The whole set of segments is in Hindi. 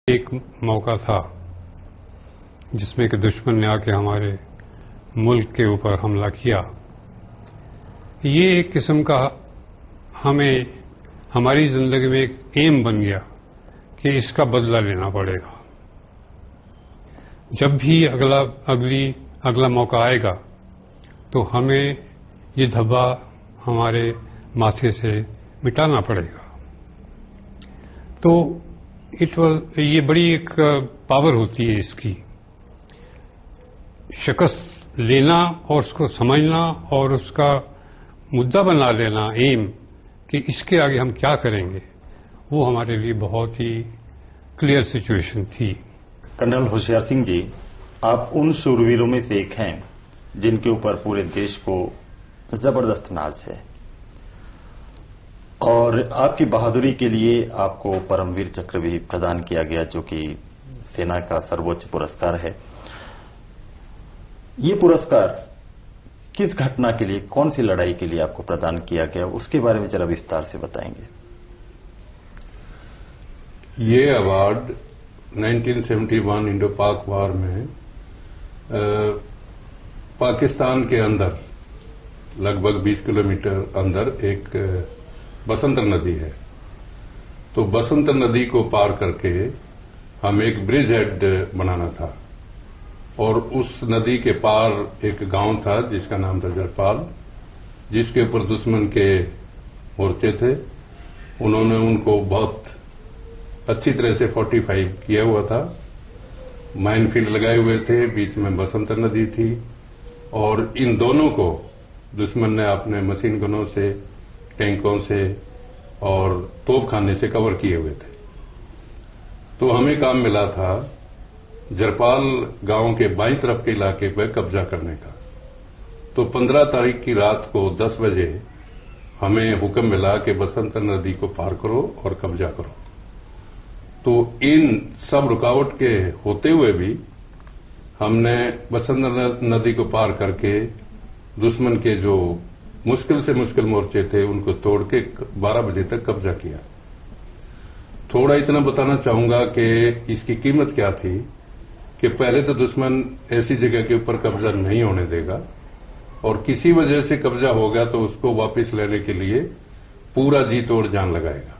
एक मौका था जिसमें कि दुश्मन ने आके हमारे मुल्क के ऊपर हमला किया। ये एक किस्म का हमें हमारी जिंदगी में एक एम बन गया कि इसका बदला लेना पड़ेगा। जब भी अगला मौका आएगा तो हमें ये धब्बा हमारे माथे से मिटाना पड़ेगा। तो ये बड़ी एक पावर होती है इसकी, शिकस्त लेना और उसको समझना और उसका मुद्दा बना लेना एम कि इसके आगे हम क्या करेंगे, वो हमारे लिए बहुत ही क्लियर सिचुएशन थी। कर्नल होशियार सिंह जी, आप उन शूरवीरों में से एक हैं जिनके ऊपर पूरे देश को जबरदस्त नाज है और आपकी बहादुरी के लिए आपको परमवीर चक्र भी प्रदान किया गया, जो कि सेना का सर्वोच्च पुरस्कार है। ये पुरस्कार किस घटना के लिए, कौन सी लड़ाई के लिए आपको प्रदान किया गया, उसके बारे में जरा विस्तार से बताएंगे। ये अवार्ड 1971 इंडो पाक वार में पाकिस्तान के अंदर लगभग 20 किलोमीटर अंदर एक बसंतर नदी है। तो बसंतर नदी को पार करके हम एक ब्रिज हेड बनाना था और उस नदी के पार एक गांव था जिसका नाम था जरपाल, जिसके ऊपर दुश्मन के मोर्चे थे। उन्होंने उनको बहुत अच्छी तरह से फोर्टिफाई किया हुआ था, माइनफील्ड लगाए हुए थे, बीच में बसंतर नदी थी और इन दोनों को दुश्मन ने अपने मशीन गनों से, टैंकों से और तोपखाने से कवर किए हुए थे। तो हमें काम मिला था जरपाल गांव के बाईं तरफ के इलाके पर कब्जा करने का। तो 15 तारीख की रात को 10 बजे हमें हुक्म मिला कि बसंतर नदी को पार करो और कब्जा करो। तो इन सब रुकावट के होते हुए भी हमने बसंतर नदी को पार करके दुश्मन के जो मुश्किल से मुश्किल मोर्चे थे उनको तोड़ के 12 बजे तक कब्जा किया। थोड़ा इतना बताना चाहूंगा कि इसकी कीमत क्या थी कि पहले तो दुश्मन ऐसी जगह के ऊपर कब्जा नहीं होने देगा और किसी वजह से कब्जा हो गया तो उसको वापस लेने के लिए पूरा जी तोड़ जान लगाएगा।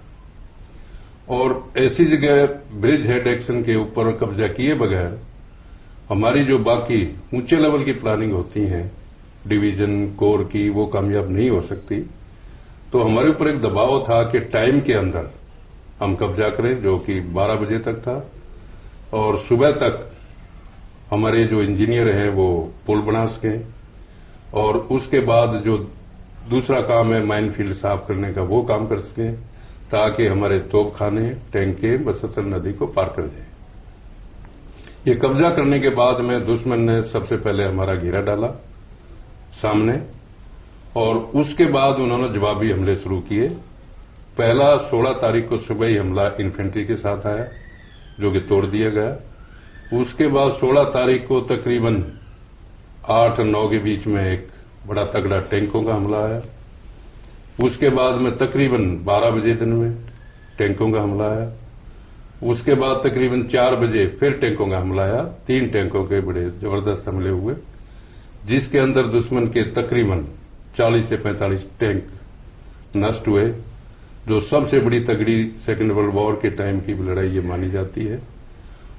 और ऐसी जगह ब्रिज हेड एक्शन के ऊपर कब्जा किए बगैर हमारी जो बाकी ऊंचे लेवल की प्लानिंग होती है डिवीजन कोर की, वो कामयाब नहीं हो सकती। तो हमारे ऊपर एक दबाव था कि टाइम के अंदर हम कब्जा करें, जो कि 12 बजे तक था और सुबह तक हमारे जो इंजीनियर हैं वो पुल बना सकें और उसके बाद जो दूसरा काम है माइनफील्ड साफ करने का, वो काम कर सकें ताकि हमारे तोपखाने, टैंके बसंतर नदी को पार कर जाए। ये कब्जा करने के बाद में दुश्मन ने सबसे पहले हमारा घेरा डाला सामने और उसके बाद उन्होंने जवाबी हमले शुरू किए। पहला 16 तारीख को सुबह ही हमला इन्फेंट्री के साथ आया जो कि तोड़ दिया गया। उसके बाद 16 तारीख को तकरीबन 8-9 के बीच में एक बड़ा तगड़ा टैंकों का हमला आया। उसके बाद में तकरीबन 12 बजे दिन में टैंकों का हमला आया। उसके बाद तकरीबन 4 बजे फिर टैंकों का हमला आया। 3 टैंकों के बड़े जबरदस्त हमले हुए जिसके अंदर दुश्मन के तकरीबन 40 से 45 टैंक नष्ट हुए, जो सबसे बड़ी तगड़ी सेकेंड वर्ल्ड वॉर के टाइम की लड़ाई ये मानी जाती है।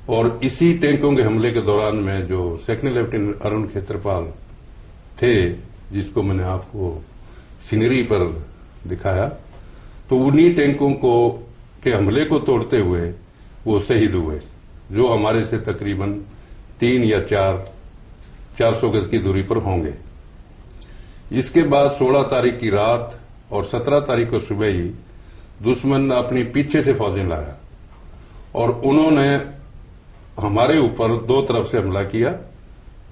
और इसी टैंकों के हमले के दौरान में जो सेकेंड लेफ्टिनेंट अरुण खेत्रपाल थे, जिसको मैंने आपको सीनरी पर दिखाया, तो उन्हीं टैंकों के हमले को तोड़ते हुए वो शहीद हुए, जो हमारे से तकरीबन 3 या 400 गज की दूरी पर होंगे। इसके बाद 16 तारीख की रात और 17 तारीख को सुबह ही दुश्मन अपनी पीछे से फौजें लाया और उन्होंने हमारे ऊपर 2 तरफ से हमला किया,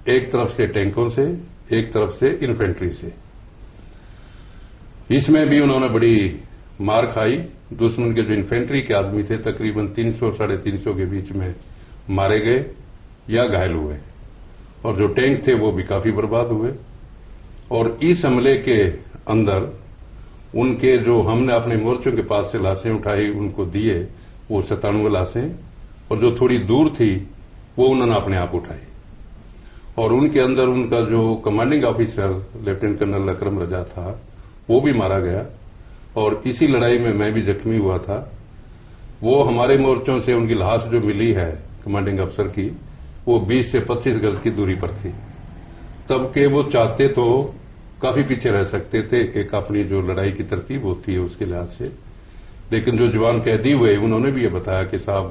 एक तरफ से टैंकों से, एक तरफ से इन्फेंट्री से। इसमें भी उन्होंने बड़ी मार खाई। दुश्मन के जो इन्फेंट्री के आदमी थे तकरीबन 300-350 के बीच में मारे गए या घायल हुए और जो टैंक थे वो भी काफी बर्बाद हुए। और इस हमले के अंदर उनके जो हमने अपने मोर्चों के पास से लाशें उठाई उनको दिए, वो 97 लाशें और जो थोड़ी दूर थी वो उन्होंने अपने आप उठाई, और उनके अंदर उनका जो कमांडिंग ऑफिसर लेफ्टिनेंट कर्नल अकरम रजा था वो भी मारा गया, और इसी लड़ाई में मैं भी जख्मी हुआ था। वो हमारे मोर्चों से उनकी लाश जो मिली है कमांडिंग अफसर की, वो 20 से 25 गज की दूरी पर थी। तब के वो चाहते तो काफी पीछे रह सकते थे, एक अपनी जो लड़ाई की तरतीब होती है उसके लिहाज से, लेकिन जो जवान कैदी हुए उन्होंने भी ये बताया कि साहब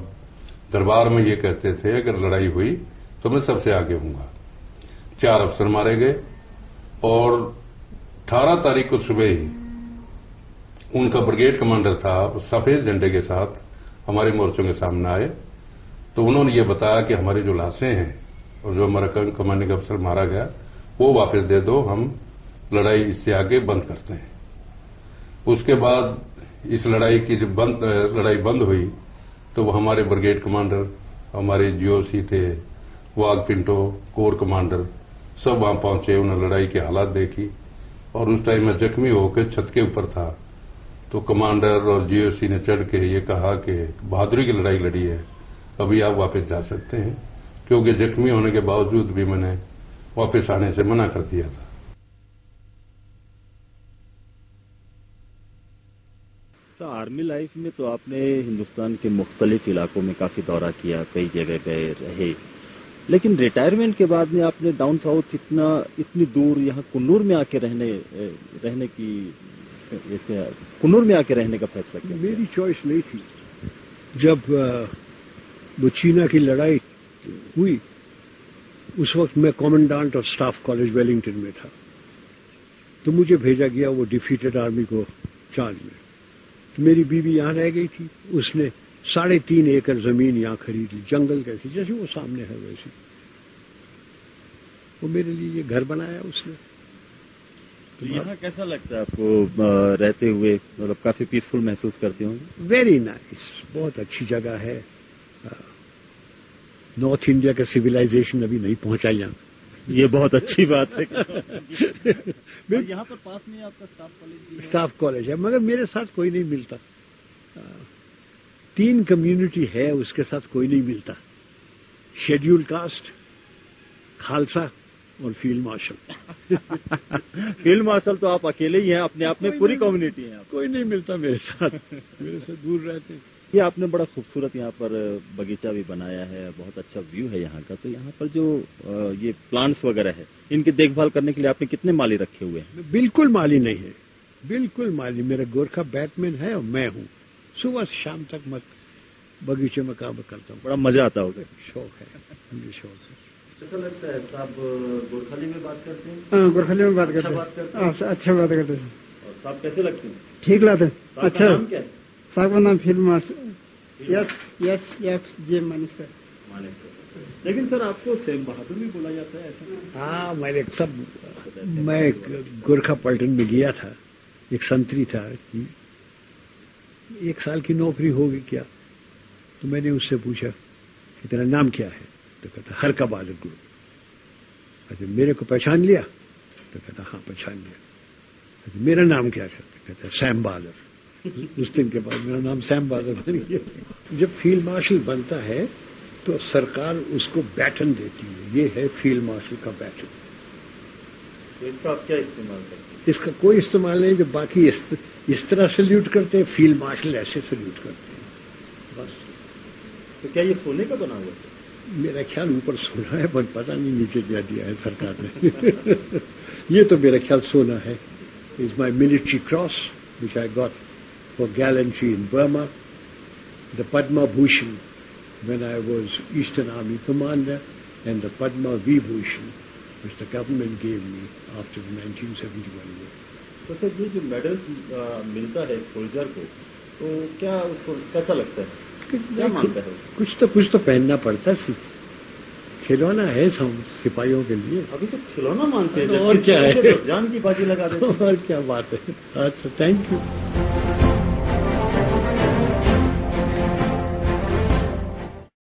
दरबार में ये कहते थे अगर लड़ाई हुई तो मैं सबसे आगे हूंगा। 4 अफसर मारे गए, और 18 तारीख को सुबह ही उनका ब्रिगेड कमांडर था सफेद झंडे के साथ हमारे मोर्चों के सामने आए, तो उन्होंने ये बताया कि हमारी जो लाशें हैं और जो हमारा कमांडिंग अफसर मारा गया वो वापस दे दो, हम लड़ाई इससे आगे बंद करते हैं। उसके बाद इस लड़ाई की जब लड़ाई बंद हुई तो वो हमारे ब्रिगेड कमांडर, हमारे जीओसी थे, वाघ पिंटो, कोर कमांडर सब वहां पहुंचे। उन्होंने लड़ाई की हालात देखी, और उस टाइम मैं जख्मी होकर छत के ऊपर था, तो कमांडर और जीओसी ने चढ़ के ये कहा कि बहादुरी की लड़ाई लड़ी है, अभी आप वापस जा सकते हैं, क्योंकि जख्मी होने के बावजूद भी मैंने वापस आने से मना कर दिया था। तो आर्मी लाइफ में तो आपने हिंदुस्तान के मुख्तलिफ इलाकों में काफी दौरा किया, कई जगह गए रहे, लेकिन रिटायरमेंट के बाद में आपने डाउन साउथ इतनी दूर यहाँ कुन्नूर में आके रहने की कुन्नूर में आके रहने का फैसला किया? मेरी चॉइस नहीं थी। जब वो चीना की लड़ाई हुई उस वक्त मैं commandant of staff college Wellington में था, तो मुझे भेजा गया वो डिफीटेड आर्मी को चार्ज में। तो मेरी बीवी यहां रह गई थी, उसने 3.5 एकड़ जमीन यहां खरीद ली, जंगल कैसी जैसे वो सामने है वैसी, वो मेरे लिए ये घर बनाया उसने। तो यहाँ कैसा लगता है आपको रहते हुए? मतलब काफी पीसफुल महसूस करते होंगे? वेरी नाइस, बहुत अच्छी जगह है। नॉर्थ इंडिया का सिविलाइजेशन अभी नहीं पहुंचा यहाँ, ये बहुत अच्छी बात है। यहाँ पर पास में आपका स्टाफ कॉलेज है, मगर मेरे साथ कोई नहीं मिलता। 3 कम्युनिटी है, उसके साथ कोई नहीं मिलता, शेड्यूल कास्ट, खालसा और फील्ड मार्शल। फील्ड मार्शल तो आप अकेले ही हैं, अपने आप में पूरी कम्युनिटी है। कोई नहीं मिलता मेरे साथ, मेरे से दूर रहते हैं। ये आपने बड़ा खूबसूरत यहाँ पर बगीचा भी बनाया है, बहुत अच्छा व्यू है यहाँ का। तो यहाँ पर जो ये प्लांट्स वगैरह है, इनकी देखभाल करने के लिए आपने कितने माली रखे हुए हैं? बिल्कुल माली नहीं है, बिल्कुल माली। मेरा गोरखा बैटमैन है और मैं हूँ, सुबह से शाम तक मैं बगीचे में काम करता हूँ। बड़ा मजा आता होगा? शौक है, मुझे शौक है। कैसा लगता है साहब? गोरखाली में बात करते हैं? हाँ, गोरखाली में बात करते हैं। अच्छा बात करते हैं। और साहब कैसे लगते हैं? ठीक लगते हैं। अच्छा, नाम क्या है? साहब का नाम field marshal SFJ Manik sir. लेकिन सर आपको सैम बहादुर भी बोला जाता है ऐसा? हाँ, मैं गोरखा पलटन में गया था, एक संतरी था, 1 साल की नौकरी होगी क्या, तो मैंने उससे पूछा कि तेरा नाम क्या है, तो कहता हर का बहादुर गुरु। अच्छा, मेरे को पहचान लिया? तो कहता हाँ पहचान लिया। अच्छा, मेरा नाम क्या है? तो कहता सैम बहादुर। उस दिन के बाद मेरा नाम सैम बहादुर बन गया। जब फील्ड मार्शल बनता है तो सरकार उसको बैटन देती है, ये है फील्ड मार्शल का बैटन। तो इसका आप क्या इस्तेमाल करते हैं? इसका कोई इस्तेमाल नहीं, जो बाकी इस तरह सल्यूट करते हैं, फील्ड मार्शल ऐसे सल्यूट करते हैं बस। तो क्या ये सोने का बना हुआ है? मेरा ख्याल ऊपर सोना है, पर पता नहीं नीचे क्या दिया है सरकार ने। ये तो मेरा ख्याल सोना है। Is my military cross which I got for gallantry in Burma, the Padma Bhushan when I was Eastern Army Commander, and the Padma Vibhushan which the government gave me after the 1971 war. तो सर ये जो मेडल मिलता है सोल्जर को, तो क्या उसको कैसा लगता है? क्या मानता है? कुछ तो पहनना पड़ता है, खिलौना है सिपाहियों के लिए। अभी तो खिलौना मानते हैं, और क्या है, जान की बाजी लगा देते हैं। और क्या बात है। अच्छा, थैंक यू।